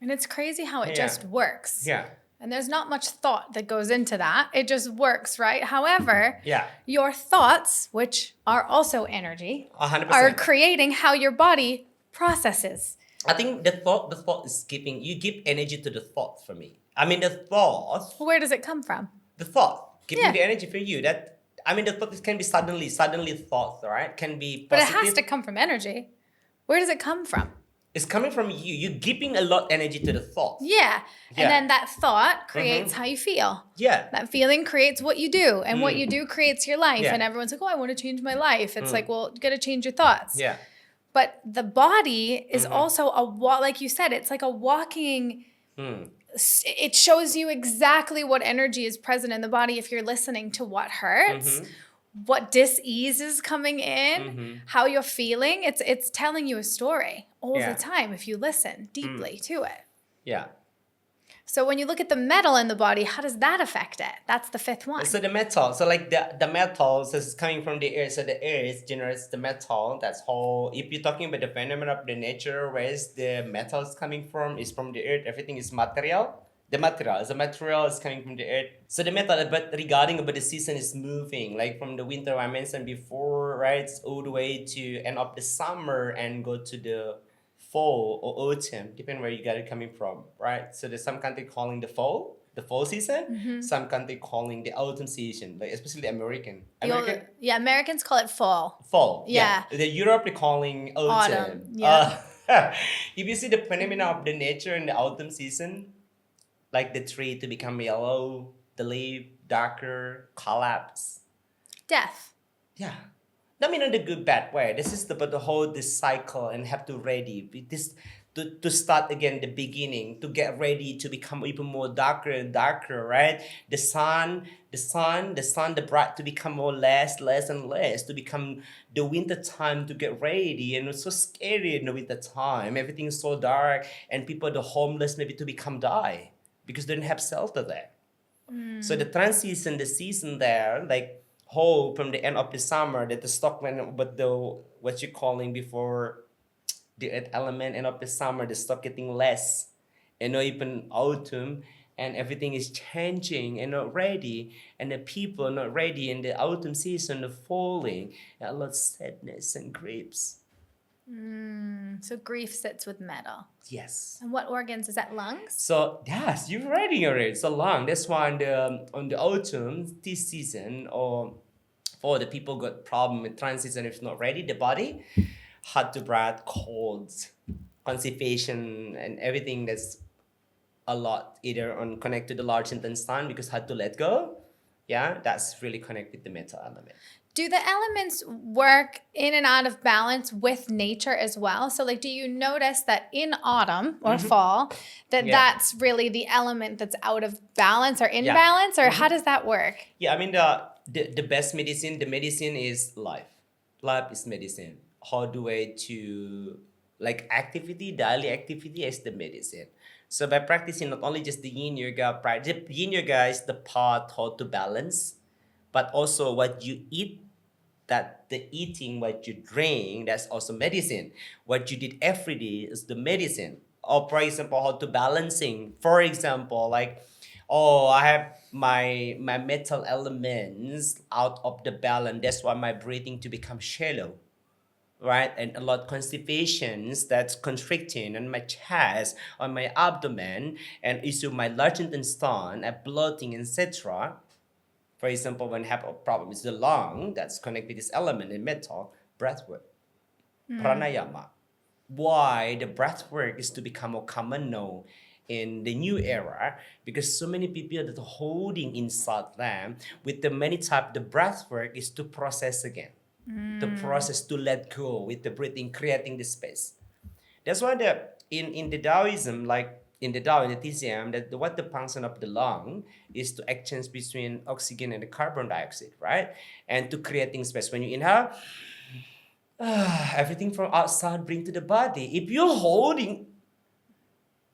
And it's crazy how it Yeah. just works. Yeah. And there's not much thought that goes into that. It just works, right? However, Yeah. your thoughts, which are also energy, 100%. are creating how your body processes. I think the thought is you give energy to the thought for me. I mean the thought, Where does it come from? giving Yeah. the energy for you. That I mean the thought can be suddenly thought, right? Can be But positive. it has to come from energy. Where does it come from? It's coming from you. You're giving a lot energy to the thought. Yeah. And Yeah. then that thought creates how you feel. Yeah. That feeling creates what you do. And what you do creates your life. Yeah. And everyone's like, oh, I want to change my life. It's like, well, you got to change your thoughts. Yeah. But the body is also like you said, it's like a walking. It shows you exactly what energy is present in the body if you're listening to what hurts, what dis-ease is coming in, how you're feeling. It's telling you a story all Yeah. the time if you listen deeply to it. Yeah. So when you look at the metal in the body, how does that affect it? That's the fifth one. So the metal, so like the metals is coming from the earth. So the earth generates the metal. That's how, if you're talking about the phenomenon of the nature, where is the metals coming from? Is from the earth. Everything is material. The material is coming from the earth. So the metal, but regarding about the season is moving, like from the winter I mentioned before, right? It's all the way to end of the summer and go to the fall or autumn, depending where you got it coming from, right? So there's some country calling the fall season, some country calling the autumn season, like especially American. Yeah, Americans call it fall. Fall. Yeah. The Europe they're calling autumn. Autumn, yeah. If you see the phenomena of the nature in the autumn season, like the tree to become yellow, the leaf darker, collapse. Death. Yeah. I mean in the good bad way. This is the whole this cycle and have to ready this to start again the beginning, to get ready to become even more darker and darker, right? The bright to become more less and less, to become the winter time to get ready, and it's so scary in the winter time. Everything is so dark and people the homeless maybe to become die because they don't have shelter there. So the transition, the season there, like whole from the end of the summer that the stock went, but the what you calling before the earth element end of the summer, the stock getting less, and not even autumn, and everything is changing and not ready, and the people not ready in the autumn season, the falling, and a lot of sadness and griefs. So grief sits with metal. Yes. And what organs is that? Lungs? So yes, you're writing already. So long. That's why on the autumn this season, or for the people got problem with transition if not ready, the body hard to breathe, colds, constipation, and everything that's a lot either on connect to the large intestine because hard to let go. Yeah, that's really connect with the metal element. Do the elements work in and out of balance with nature as well? So like, do you notice that in autumn or fall, that that's really the element that's out of balance or in balance, or how does that work? Yeah, I mean, the best medicine, the medicine is life. Life is medicine. How do I to, like activity, daily activity is the medicine. So by practicing not only just the Yin Yoga practice, Yin Yoga is the part how to balance, but also what you eat, that the eating, what you drink, that's also medicine. What you did every day is the medicine. Or for example, how to balancing. For example, like, oh, I have my metal elements out of the balance. That's why my breathing to become shallow, right? And a lot of constipations that's constricting on my chest, on my abdomen, and issue my large intestine, bloating, etc. For example, when have a problem with the lung that's connected with this element in metal, breathwork, pranayama. Why the breathwork is to become more common now in the new era, because so many people that are holding inside them with the many type, the breathwork is to process again, the process to let go with the breathing, creating the space. That's why in the Taoism, like in the Tao, in the TCM, that what the function of the lung is to exchange between oxygen and the carbon dioxide, right? And to creating space. When you inhale, everything from outside bring to the body. If you're holding,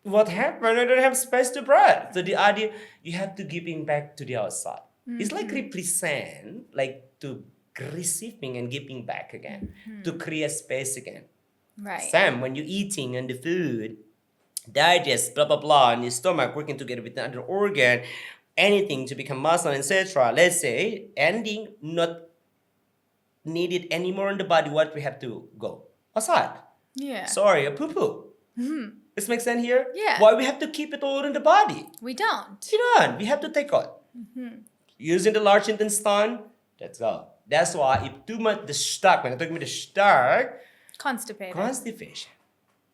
what happened? I don't have space to breathe. So the idea, you have to giving back to the outside. It's like represent, like to receiving and giving back again, to create space again. Right. Same when you're eating and the food, digest, blah, blah, blah, and your stomach working together with another organ, anything to become muscle, etc. Let's say, ending not needed anymore in the body, what we have to go? Outside. Yeah. Sorry, a poo-poo. This makes sense here? Yeah. Why we have to keep it all in the body? We don't. You don't. We have to take out. Using the large intestine, that's all. That's why if too much the stuck, when I talk about the stuck, Constipated. constipation.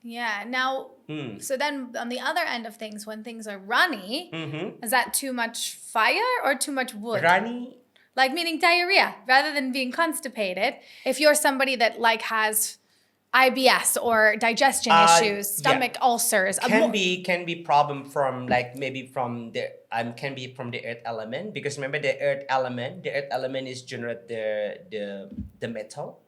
Yeah. Now, so then on the other end of things, when things are runny, is that too much fire or too much wood? Runny. Like meaning diarrhea, rather than being constipated. If you're somebody that like has IBS or digestion issues, stomach ulcers, can be problem from like maybe from the can be from the earth element, because remember the earth element is generate the metal.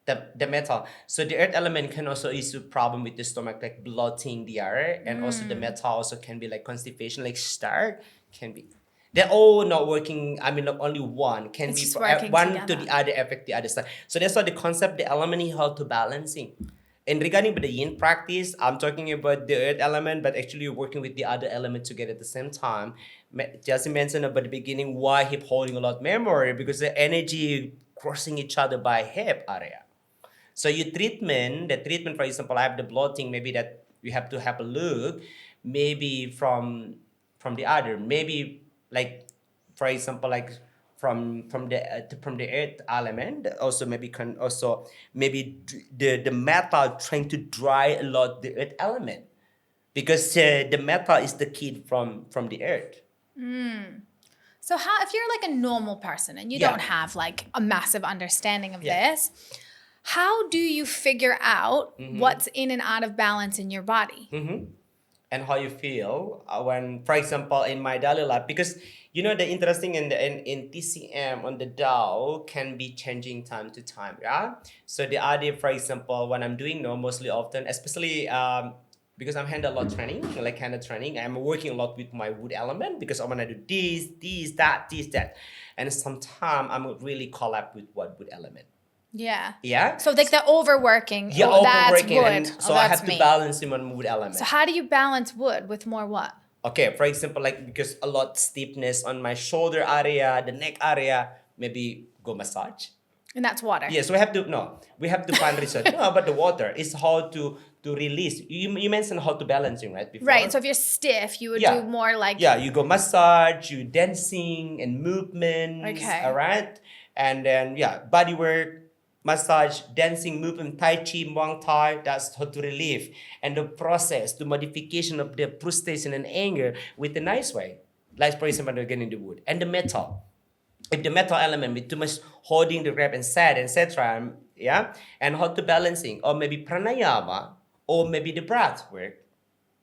The metal. So the earth element can also issue problem with the stomach, like bloating the air, and also the metal also can be like constipation, like star can be. They're all not working. I mean, not only one can It's be just working one together. to the other affect the other side. So that's why the concept, the element is how to balancing. And regarding with the yin practice, I'm talking about the earth element, but actually you're working with the other element together at the same time. Just mentioned about the beginning why hip holding a lot memory, because the energy crossing each other by hip area. So the treatment, for example, I have the bloating, maybe that you have to have a look, maybe from the other, maybe like, for example, like from the earth element, also maybe can also maybe the metal trying to dry a lot the earth element, because the metal is the key from the earth. So how, if you're like a normal person and you Yeah. don't have like a massive understanding of Yeah. this, how do you figure out what's in and out of balance in your body? And how you feel when, for example, in my daily life, because the interesting in TCM on the Tao can be changing time to time, yeah. So the idea, for example, when I'm doing mostly often, especially because I'm handle a lot training, like hand training, I'm working a lot with my wood element, because I want to do this, that, and sometimes I'm really collab with what wood element. Yeah. Yeah. So like the overworking. Yeah, Oh, that's overworking, wood. and so Oh, I that's have to me. balance him on wood element. So how do you balance wood with more what? Okay, for example, like because a lot stiffness on my shoulder area, the neck area, maybe go massage. And that's water. Yeah, so we have to find research. No, about the water is how to release. You mentioned how to balancing, right? Before? Right. So if you're stiff, you would Yeah. do more like you go massage, you dancing and movements. Okay. All right, and then body work, massage, dancing, movement, tai chi, muang thai. That's how to relieve, and the process, the modification of the frustration and anger with a nice way. Like for example, again in the wood and the metal. If the metal element with too much holding the grab and set, etc. Yeah, and how to balancing, or maybe pranayama, or maybe the breath work.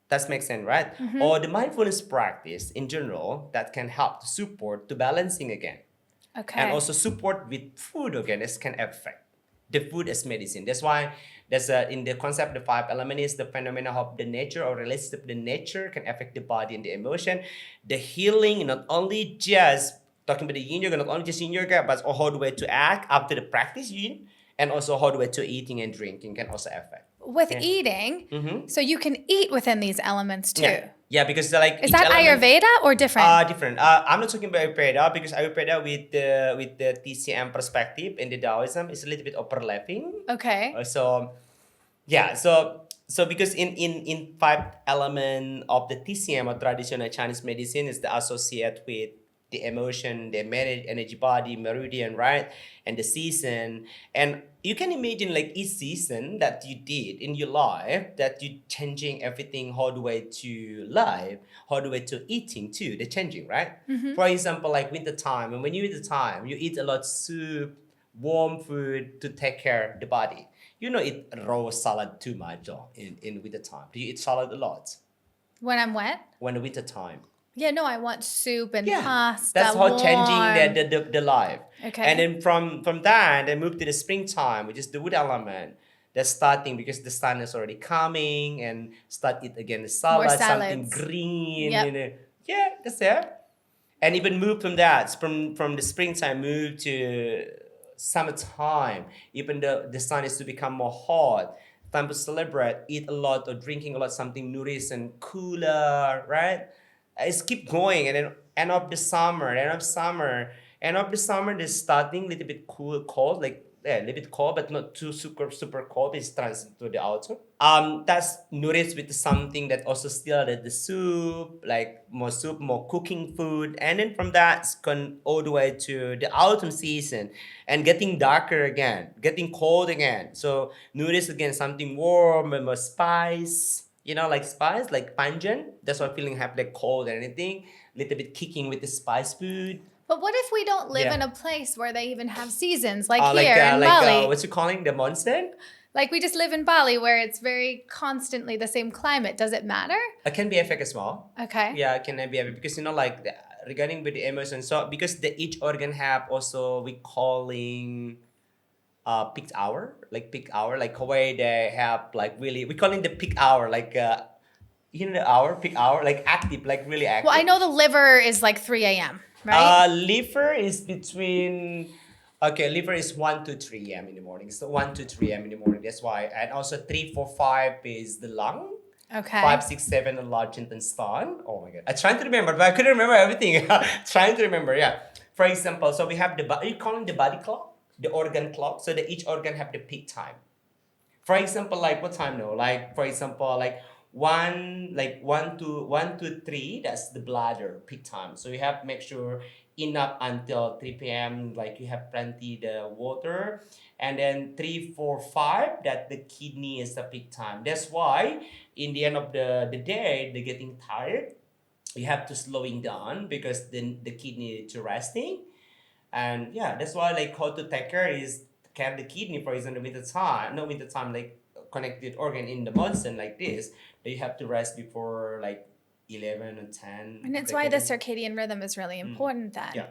That makes sense, right? Or the mindfulness practice in general that can help to support to balancing again. Okay. And also support with food again, this can affect the food as medicine. That's why there's in the concept the five element is the phenomena of the nature or relationship to the nature can affect the body and the emotion. The healing, not only just talking about the yin yoga, not only just yin yoga, but also how the way to act after the practice yin, and also how the way to eating and drinking can also affect. With eating, so you can eat within these elements too. Yeah, because like Is each that element, Ayurveda or different? different. I'm not talking about Ayurveda, because Ayurveda with the TCM perspective in the Taoism is a little bit overlapping. Okay. So because in five element of the TCM or traditional Chinese medicine is the associate with the emotion, the energy body, meridian, right? And the season. And you can imagine like each season that you did in your life, that you changing everything all the way to life, all the way to eating too, the changing, right? For example, like winter time, and when you eat the time, you eat a lot of soup, warm food to take care of the body. You don't eat raw salad too much in winter time. Do you eat salad a lot When I'm wet? when the winter time? Yeah, no, I want soup and Yeah, pasta. that's how warm. changing the life. Okay. And then from that, they move to the springtime, which is the wood element. That's starting because the sun is already coming, and start eat again the salad, something salads. green. Yep. Yeah, that's it. And even move from that, from the springtime, move to summertime. Even the sun is to become more hot. Time to celebrate, eat a lot or drinking a lot, something nourished and cooler, right? It's keep going, and then end of the summer, they're starting a little bit cold, like a little bit cold, but not too super cold. It's transit to the autumn. That's nourished with something that also still the soup, like more soup, more cooking food, and then from that it's gone all the way to the autumn season, and getting darker again, getting cold again. So nourish again something warm and more spice. Like spice, like pungent. That's why feeling have like cold and anything. Little bit kicking with the spice food. But what if we don't live Yeah. in a place where they even have seasons, like Like here in Bali? what you calling the monsoon? Like we just live in Bali where it's very constantly the same climate. Does it matter? It can be affect as well. Okay. Yeah, it can be affect because like regarding with the emotion. So because each organ have also we calling peak hour, like where they have like really we calling the peak hour, like the hour peak hour, like active, like really active. Well, I know the liver is like 3 a.m., right? Liver is between Okay, liver is 1 to 3 a.m. in the morning. So 1 to 3 a.m. in the morning. That's why. And also 3, 4, 5 is the lung. Okay. 5, 6, 7 the large intestine. Oh my god. I'm trying to remember, but I couldn't remember everything. Trying to remember, yeah. For example, so we have the are you calling the body clock? The organ clock. So that each organ have the peak time. For example, like what time now? Like for example, like 1 to 3, that's the bladder peak time. So you have to make sure enough until 3 p.m. Like you have plenty the water, and then 3, 4, 5 that the kidney is the peak time. That's why in the end of the day they're getting tired. You have to slowing down because then the kidney is resting, and yeah, that's why like how to take care is care the kidney, for example, with the time, no with the time like connected organ in the monsoon like this, that you have to rest before like 11 or 10. And it's like why the getting- circadian rhythm is really important then. Yeah.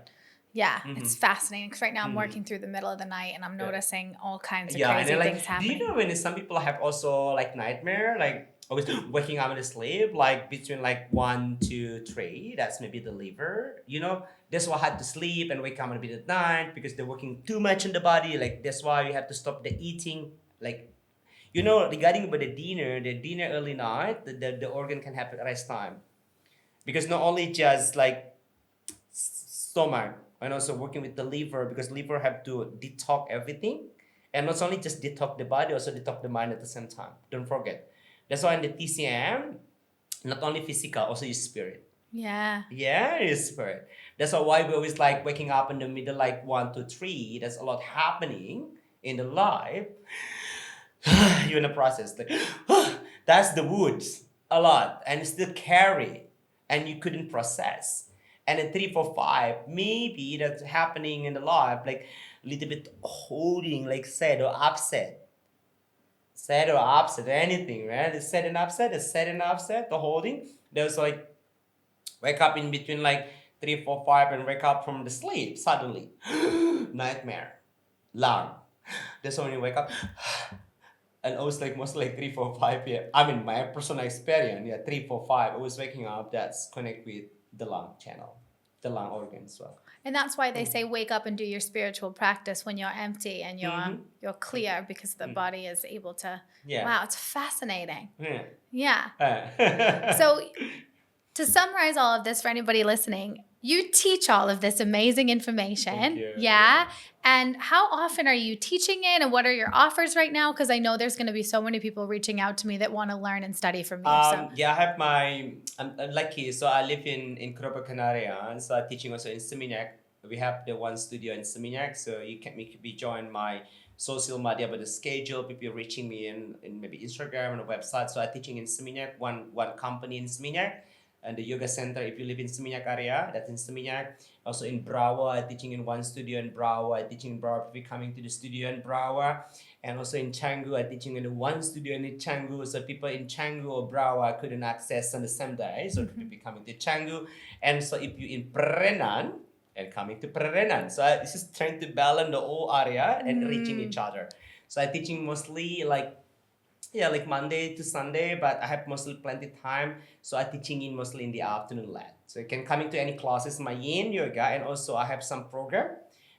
Yeah, it's fascinating because right now I'm Mhm. working through the middle of the night and I'm noticing all kinds of Yeah, and crazy then like, things do you happening. know when some people have also like nightmare, like always waking up in the sleep, like between like 1 to 3, that's maybe the liver. You know, that's why I had to sleep and wake up a bit at night because they're working too much in the body. Like that's why you have to stop the eating. Like regarding about the dinner early night, the organ can have a rest time because not only just like stomach and also working with the liver because liver have to detox everything, and not only just detox the body, also detox the mind at the same time. Don't forget, that's why in the TCM not only physical, also your spirit. Yeah. Yeah, your spirit. That's why we always like waking up in the middle like 1 to 3. There's a lot happening in the life. You're in the process like that's the woods a lot and still carry, and you couldn't process. And then 3, 4, 5 maybe that's happening in the life like a little bit holding like sad or upset anything, right? It's sad and upset the holding. There's like wake up in between like 3, 4, 5 and wake up from the sleep suddenly. Nightmare. Long. That's when you wake up. And I was like mostly like 3, 4, 5 p.m. I mean my personal experience, yeah, 3, 4, 5. I was waking up. That's connect with the lung channel, the lung organ as well. And that's why they say wake up and do your spiritual practice when you're empty and Mhm. you're clear because the body is able to. Yeah. Wow, it's fascinating. Yeah. Yeah. So to summarize all of this for anybody listening, you teach all of this amazing information. Thank you. Yeah. And how often are you teaching it and what are your offers right now? Because I know there's going to be so many people reaching out to me that want to learn and study from you. Yeah, I have I'm lucky. So I live in Coropa Canaria. So I'm teaching also in Seminyak. We have the one studio in Seminyak. So you can be join my social media, but the schedule, people reaching me in maybe Instagram and a website. So I'm teaching in Seminyak, one company in Seminyak. And the yoga center, if you live in Seminyak area, that's in Seminyak. Also in Brawa, I'm teaching in one studio in Brawa. I'm teaching in Brawa, people coming to the studio in Brawa. And also in Canggu, I'm teaching in the one studio in Canggu. So people in Canggu or Brawa couldn't access on the same day. So people coming to Canggu. And so if you in Prerenan, and coming to Prerenan. So I just trying to balance the whole area and reaching each other. So I'm teaching mostly like Monday to Sunday, but I have mostly plenty time, so I teaching in mostly in the afternoon lab. So you can come into any classes, my Yin Yoga, and also I have some program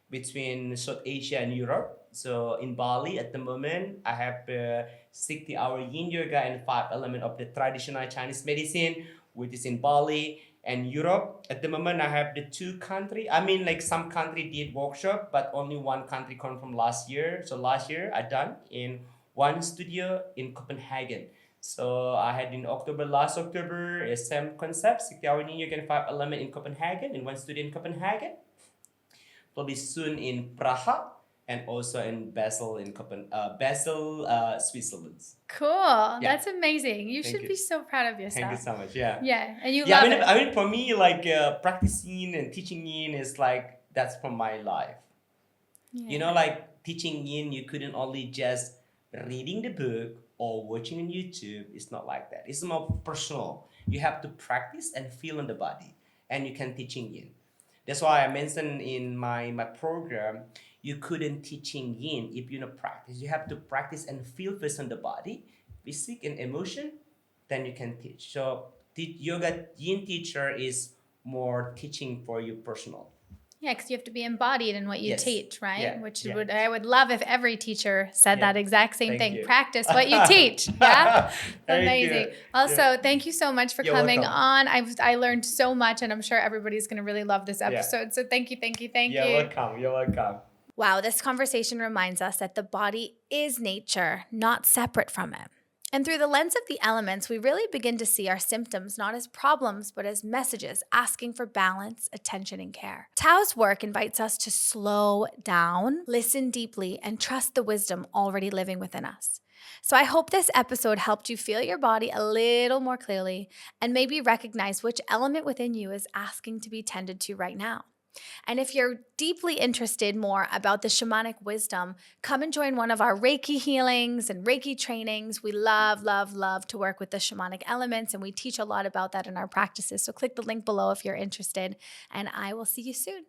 between South Asia and Europe. So in Bali at the moment, I have 60-hour Yin Yoga and 5 element of the traditional Chinese medicine, which is in Bali and Europe. At the moment, I have the 2 country. I mean, like some country did workshop, but only one country come from last year. So last year I done in one studio in Copenhagen. So I had in last October, a same concept, 60-hour Yin Yoga and 5 element in Copenhagen, in one studio in Copenhagen. Probably soon in Praha and also in Basel Switzerland. Cool. That's amazing. You Thank should you. be so proud of yourself. Thank you so much. Yeah. Yeah, and you Yeah, love it. I mean, for me, like practicing and teaching Yin is like that's from my life. Yeah. You know, like teaching Yin, you couldn't only just reading the book or watching on YouTube. It's not like that. It's more personal. You have to practice and feel in the body, and you can teaching Yin. That's why I mentioned in my program, you couldn't teaching Yin if you don't practice. You have to practice and feel first on the body, physique and emotion, then you can teach. So yoga Yin teacher is more teaching for you personal. Yeah, because you have to be embodied in what you Yes. teach, right? Yeah. Which Yeah. I would love if every teacher said Yeah. that exact same Thank thing. you. Practice what you teach. Yeah. Thank you. Amazing. Also, Yeah. thank you so much for You're coming welcome. on. I learned so much, and I'm sure everybody's going to really love this episode. So thank you, thank you, thank You're you. welcome. You're welcome. Wow, this conversation reminds us that the body is nature, not separate from it. And through the lens of the elements, we really begin to see our symptoms not as problems, but as messages asking for balance, attention, and care. Tao's work invites us to slow down, listen deeply, and trust the wisdom already living within us. So I hope this episode helped you feel your body a little more clearly and maybe recognize which element within you is asking to be tended to right now. And if you're deeply interested more about the shamanic wisdom, come and join one of our Reiki healings and Reiki trainings. We love, love, love to work with the shamanic elements, and we teach a lot about that in our practices. So click the link below if you're interested, and I will see you soon.